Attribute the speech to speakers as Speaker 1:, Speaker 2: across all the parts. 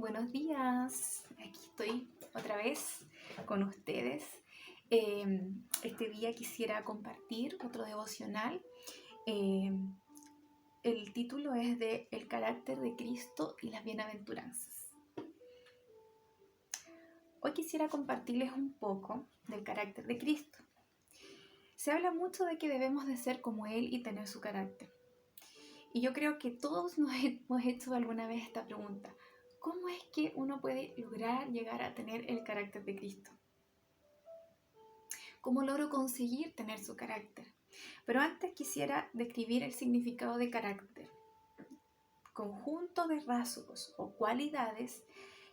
Speaker 1: Buenos días, aquí estoy otra vez con ustedes. Este día quisiera compartir otro devocional. Eh, el título es de El carácter de Cristo y las bienaventuranzas. Hoy quisiera compartirles un poco del carácter de Cristo. Se habla mucho de que debemos de ser como Él y tener su carácter. Y yo creo que todos nos hemos hecho alguna vez esta pregunta. ¿Cómo es que uno puede lograr llegar a tener el carácter de Cristo? ¿Cómo logro conseguir tener su carácter? Pero antes quisiera describir el significado de carácter. Conjunto de rasgos o cualidades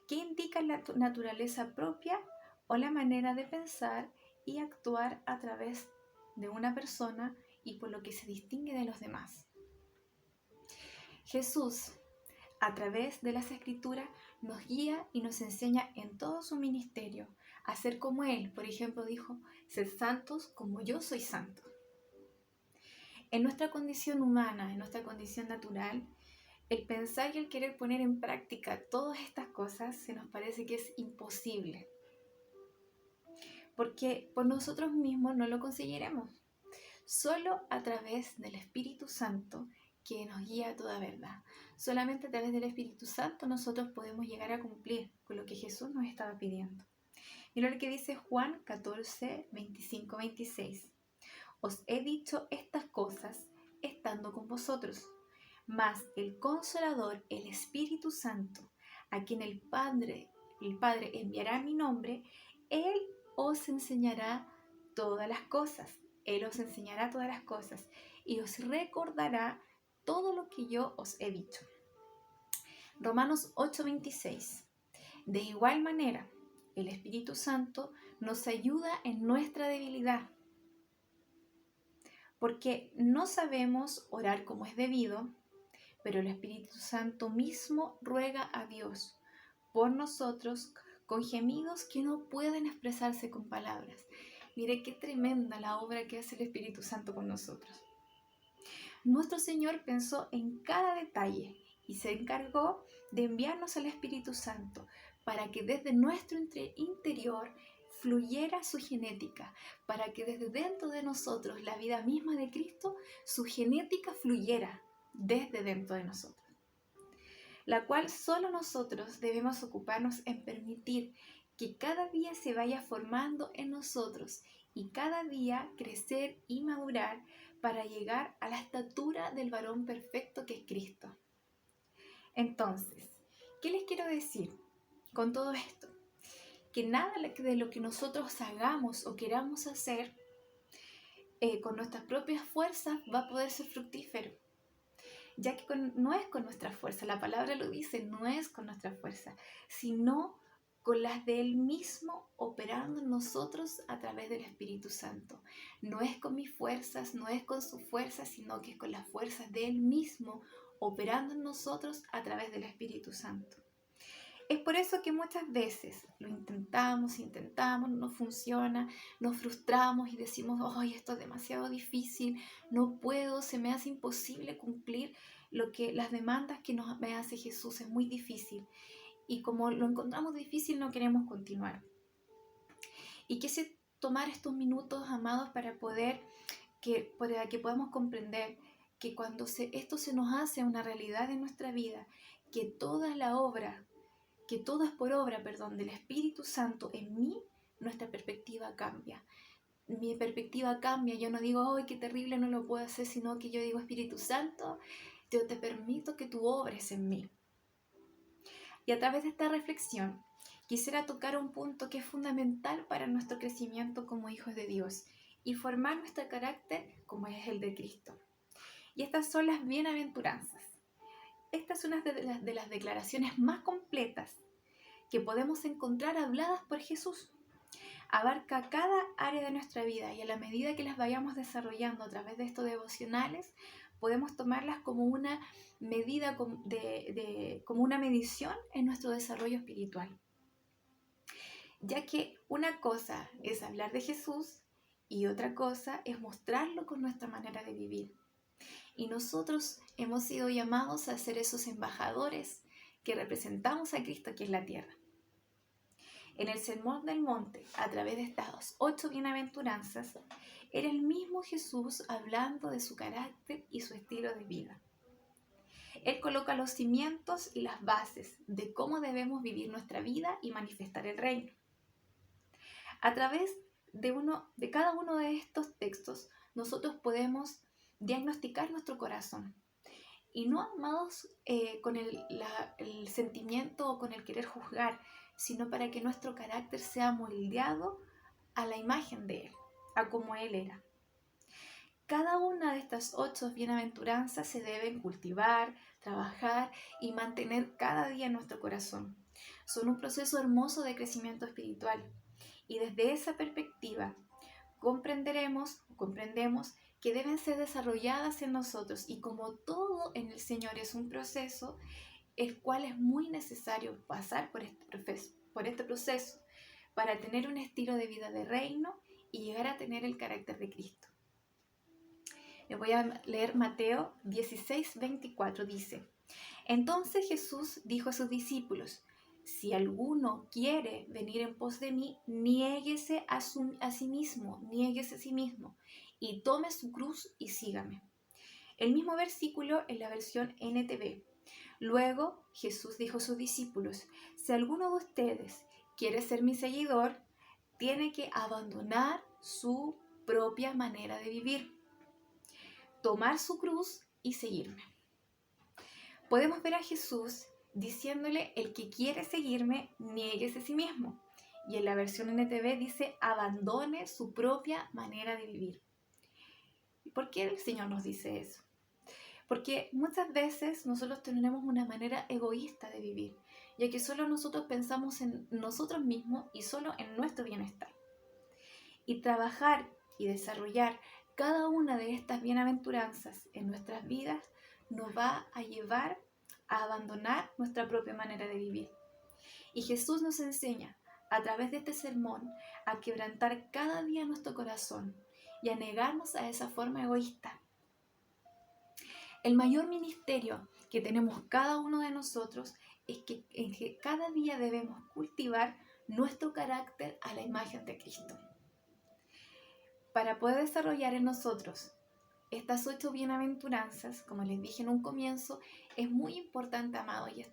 Speaker 1: que indican la naturaleza propia o la manera de pensar y actuar a través de una persona y por lo que se distingue de los demás. Jesús, a través de las Escrituras, nos guía y nos enseña en todo su ministerio a ser como Él. Por ejemplo, dijo, sed santos como yo soy santo. En nuestra condición humana, en nuestra condición natural, el pensar y el querer poner en práctica todas estas cosas se nos parece que es imposible. Porque por nosotros mismos no lo conseguiremos. Solo a través del Espíritu Santo que nos guía a toda verdad. Solamente a través del Espíritu Santo nosotros podemos llegar a cumplir con lo que Jesús nos estaba pidiendo. Mira lo que dice Juan 14, 25, 26. Os he dicho estas cosas estando con vosotros, mas el Consolador, el Espíritu Santo, a quien el Padre enviará en mi nombre, Él os enseñará todas las cosas. Él os enseñará todas las cosas y os recordará todo lo que yo os he dicho. Romanos 8:26. De igual manera, el Espíritu Santo nos ayuda en nuestra debilidad, porque no sabemos orar como es debido, pero el Espíritu Santo mismo ruega a Dios por nosotros con gemidos que no pueden expresarse con palabras. Mire qué tremenda la obra que hace el Espíritu Santo con nosotros. Nuestro Señor pensó en cada detalle y se encargó de enviarnos al Espíritu Santo para que desde nuestro interior fluyera su genética, para que desde dentro de nosotros, la vida misma de Cristo, su genética fluyera desde dentro de nosotros, la cual solo nosotros debemos ocuparnos en permitir que cada día se vaya formando en nosotros y cada día crecer y madurar para llegar a la estatura del varón perfecto que es Cristo. Entonces, ¿qué les quiero decir con todo esto? Que nada de lo que nosotros hagamos o queramos hacer con nuestras propias fuerzas va a poder ser fructífero, ya que no es con nuestra fuerza, la palabra lo dice, no es con nuestra fuerza, sino con las de Él mismo operando en nosotros a través del Espíritu Santo. No es con mis fuerzas, no es con su fuerza, sino que es con las fuerzas de Él mismo operando en nosotros a través del Espíritu Santo. Es por eso que muchas veces lo intentamos, no funciona, nos frustramos y decimos, ¡ay, esto es demasiado difícil! No puedo, se me hace imposible cumplir las demandas que me hace Jesús, es muy difícil. Y como lo encontramos difícil, no queremos continuar. Y quise tomar estos minutos, amados, para que podamos comprender que cuando esto se nos hace una realidad en nuestra vida, que todo es por obra, del Espíritu Santo en mí, nuestra perspectiva cambia. Mi perspectiva cambia, yo no digo, ¡ay, qué terrible, no lo puedo hacer!, sino que yo digo, Espíritu Santo, yo te permito que tú obres en mí. Y a través de esta reflexión, quisiera tocar un punto que es fundamental para nuestro crecimiento como hijos de Dios y formar nuestro carácter como es el de Cristo. Y estas son las bienaventuranzas. Esta es una de las declaraciones más completas que podemos encontrar habladas por Jesús. Abarca cada área de nuestra vida y a la medida que las vayamos desarrollando a través de estos devocionales, podemos tomarlas como una medida, como una medición en nuestro desarrollo espiritual. Ya que una cosa es hablar de Jesús y otra cosa es mostrarlo con nuestra manera de vivir. Y nosotros hemos sido llamados a ser esos embajadores que representamos a Cristo aquí en la tierra. En el Sermón del Monte, a través de estas 8 bienaventuranzas, era el mismo Jesús hablando de su carácter y su estilo de vida. Él coloca los cimientos y las bases de cómo debemos vivir nuestra vida y manifestar el reino. A través de cada uno de estos textos, nosotros podemos diagnosticar nuestro corazón. Y no, amados, con el sentimiento o con el querer juzgar, sino para que nuestro carácter sea moldeado a la imagen de Él, a como Él era. Cada una de estas 8 bienaventuranzas se deben cultivar, trabajar y mantener cada día en nuestro corazón. Son un proceso hermoso de crecimiento espiritual. Y desde esa perspectiva comprendemos que deben ser desarrolladas en nosotros, y como todo en el Señor es un proceso, el cual es muy necesario pasar por este proceso para tener un estilo de vida de reino y llegar a tener el carácter de Cristo. Les voy a leer Mateo 16:24, dice: Entonces Jesús dijo a sus discípulos: Si alguno quiere venir en pos de mí, niéguese a sí mismo y tome su cruz y sígame. El mismo versículo en la versión NTV. Luego Jesús dijo a sus discípulos: Si alguno de ustedes quiere ser mi seguidor, tiene que abandonar su propia manera de vivir, tomar su cruz y seguirme. Podemos ver a Jesús diciéndole: el que quiere seguirme, niéguese a sí mismo. Y en la versión NTV dice: abandone su propia manera de vivir. ¿Y por qué el Señor nos dice eso? Porque muchas veces nosotros tenemos una manera egoísta de vivir, ya que solo nosotros pensamos en nosotros mismos y solo en nuestro bienestar. Y trabajar y desarrollar cada una de estas bienaventuranzas en nuestras vidas nos va a llevar a abandonar nuestra propia manera de vivir. Y Jesús nos enseña a través de este sermón a quebrantar cada día nuestro corazón y a negarnos a esa forma egoísta. El mayor ministerio que tenemos cada uno de nosotros es que cada día debemos cultivar nuestro carácter a la imagen de Cristo. Para poder desarrollar en nosotros estas 8 bienaventuranzas, como les dije en un comienzo, es muy importante, amado, y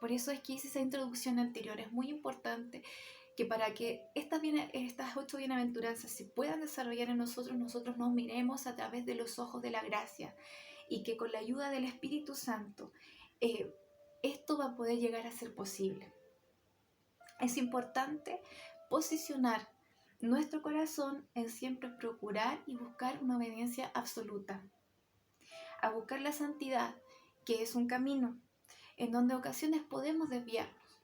Speaker 1: por eso es que hice esa introducción anterior. Es muy importante que para que estas 8 bienaventuranzas se puedan desarrollar en nosotros nos miremos a través de los ojos de la gracia, y que con la ayuda del Espíritu Santo esto va a poder llegar a ser posible. Es importante posicionar nuestro corazón en siempre procurar y buscar una obediencia absoluta, a buscar la santidad, que es un camino en donde ocasiones podemos desviarnos,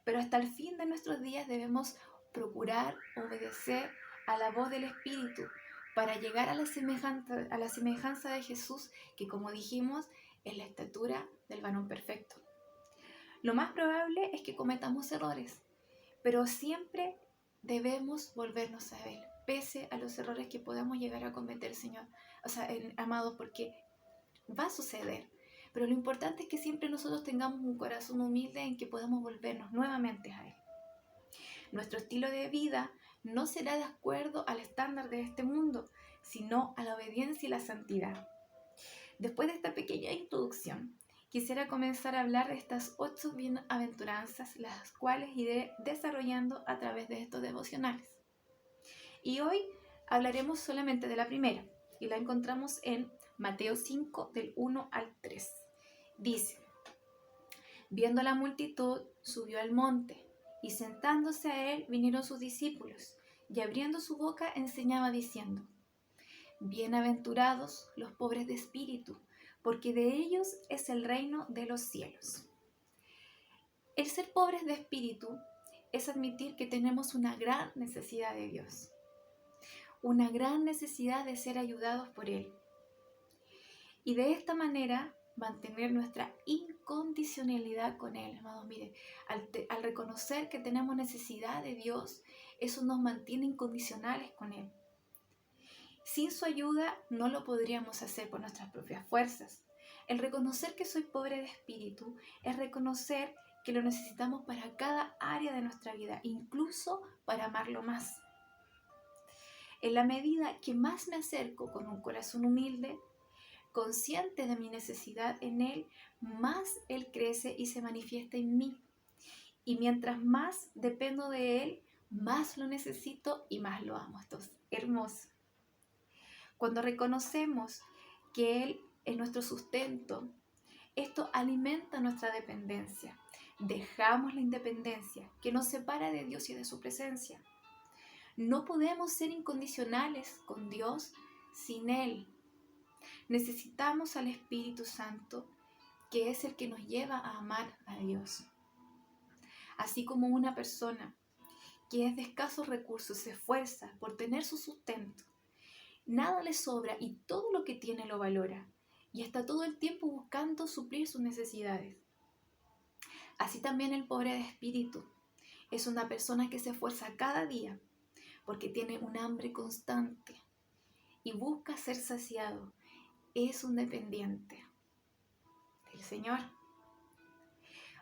Speaker 1: pero hasta el fin de nuestros días debemos procurar obedecer a la voz del Espíritu para llegar a la semejanza de Jesús, que, como dijimos, es la estatura del varón perfecto. Lo más probable es que cometamos errores, pero siempre debemos volvernos a Él, pese a los errores que podamos llegar a cometer, Señor. Amados, porque va a suceder. Pero lo importante es que siempre nosotros tengamos un corazón humilde en que podamos volvernos nuevamente a Él. Nuestro estilo de vida no será de acuerdo al estándar de este mundo, sino a la obediencia y la santidad. Después de esta pequeña introducción, quisiera comenzar a hablar de estas 8 bienaventuranzas, las cuales iré desarrollando a través de estos devocionales. Y hoy hablaremos solamente de la primera, y la encontramos en Mateo 5, del 1 al 3. Dice: Viendo la multitud, subió al monte, y sentándose a él vinieron sus discípulos, y abriendo su boca enseñaba diciendo: Bienaventurados los pobres de espíritu, porque de ellos es el reino de los cielos. El ser pobres de espíritu es admitir que tenemos una gran necesidad de Dios, una gran necesidad de ser ayudados por Él. Y de esta manera mantener nuestra incondicionalidad con Él. Amados, mire, al reconocer que tenemos necesidad de Dios, eso nos mantiene incondicionales con Él. Sin su ayuda no lo podríamos hacer por nuestras propias fuerzas. El reconocer que soy pobre de espíritu es reconocer que lo necesitamos para cada área de nuestra vida, incluso para amarlo más. En la medida que más me acerco con un corazón humilde, consciente de mi necesidad en Él, más Él crece y se manifiesta en mí. Y mientras más dependo de Él, más lo necesito y más lo amo. Esto es hermoso. Cuando reconocemos que Él es nuestro sustento, esto alimenta nuestra dependencia. Dejamos la independencia que nos separa de Dios y de su presencia. No podemos ser incondicionales con Dios sin Él. Necesitamos al Espíritu Santo, que es el que nos lleva a amar a Dios. Así como una persona que es de escasos recursos se esfuerza por tener su sustento, nada le sobra y todo lo que tiene lo valora y está todo el tiempo buscando suplir sus necesidades. Así también el pobre de espíritu es una persona que se esfuerza cada día porque tiene un hambre constante y busca ser saciado. Es un dependiente del Señor.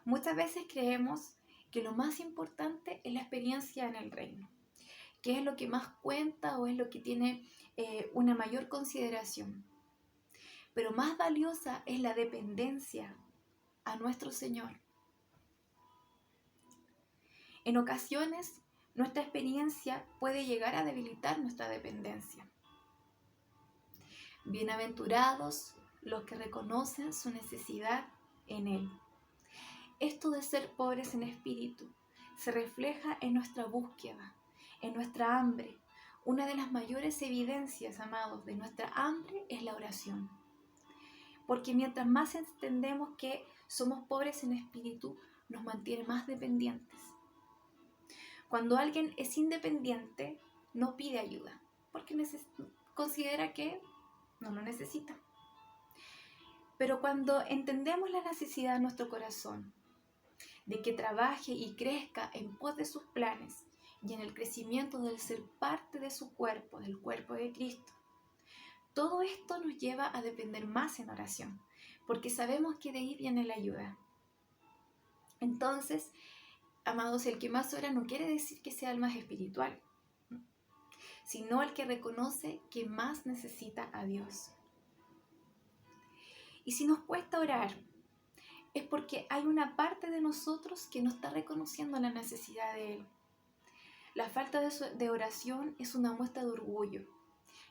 Speaker 1: Muchas veces creemos que lo más importante es la experiencia en el reino, que es lo que más cuenta o es lo que tiene una mayor consideración. Pero más valiosa es la dependencia a nuestro Señor. En ocasiones, nuestra experiencia puede llegar a debilitar nuestra dependencia. Bienaventurados los que reconocen su necesidad en Él. Esto de ser pobres en espíritu se refleja en nuestra búsqueda, en nuestra hambre. Una de las mayores evidencias, amados, de nuestra hambre es la oración. Porque mientras más entendemos que somos pobres en espíritu, nos mantiene más dependientes. Cuando alguien es independiente, no pide ayuda, porque considera que no lo necesita. Pero cuando entendemos la necesidad de nuestro corazón, de que trabaje y crezca en pos de sus planes y en el crecimiento del ser parte de su cuerpo, del cuerpo de Cristo, todo esto nos lleva a depender más en oración, porque sabemos que de ahí viene la ayuda. Entonces, amados, el que más ora no quiere decir que sea el más espiritual, sino el que reconoce que más necesita a Dios. Y si nos cuesta orar, es porque hay una parte de nosotros que no está reconociendo la necesidad de Él. La falta de oración es una muestra de orgullo,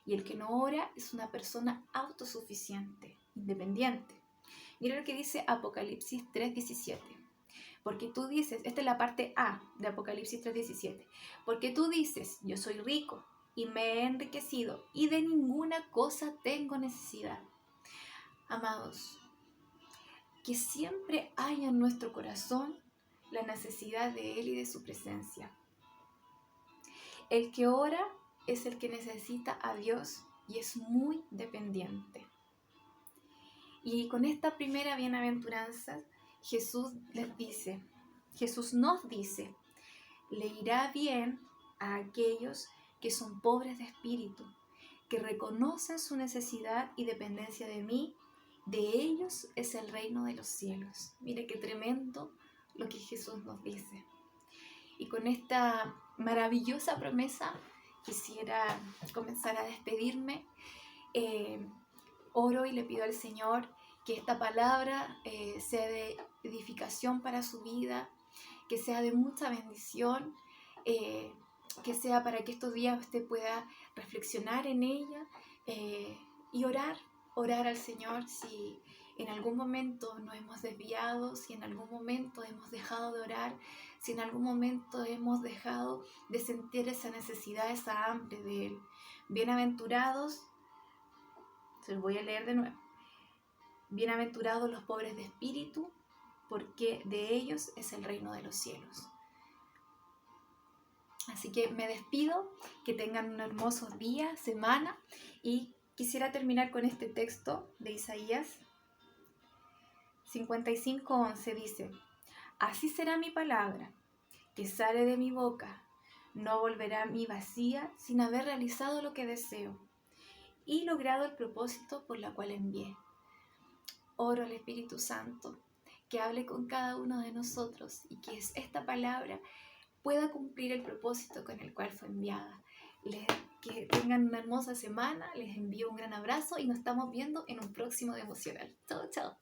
Speaker 1: y el que no ora es una persona autosuficiente, independiente. Mira lo que dice Apocalipsis 3:17. Porque tú dices, esta es la parte A de Apocalipsis 3:17, porque tú dices, yo soy rico y me he enriquecido y de ninguna cosa tengo necesidad. Amados, que siempre haya en nuestro corazón la necesidad de Él y de su presencia. El que ora es el que necesita a Dios y es muy dependiente. Y con esta primera bienaventuranza, Jesús nos dice, le irá bien a aquellos que son pobres de espíritu, que reconocen su necesidad y dependencia de mí. De ellos es el reino de los cielos. Mire qué tremendo lo que Jesús nos dice. Y con esta maravillosa promesa quisiera comenzar a despedirme. Oro y le pido al Señor que esta palabra sea de edificación para su vida, que sea de mucha bendición, que sea para que estos días usted pueda reflexionar en ella y orar al Señor si en algún momento nos hemos desviado, si en algún momento hemos dejado de orar, si en algún momento hemos dejado de sentir esa necesidad, esa hambre de Él. Bienaventurados, se los voy a leer de nuevo. Bienaventurados los pobres de espíritu, porque de ellos es el reino de los cielos. Así que me despido, que tengan un hermoso día, semana, y quisiera terminar con este texto de Isaías 55:11. Dice, así será mi palabra, que sale de mi boca, no volverá a mí vacía sin haber realizado lo que deseo y logrado el propósito por la cual envié. Oro al Espíritu Santo que hable con cada uno de nosotros y que esta palabra pueda cumplir el propósito con el cual fue enviada. Que tengan una hermosa semana, les envío un gran abrazo y nos estamos viendo en un próximo devocional. Chao, chao.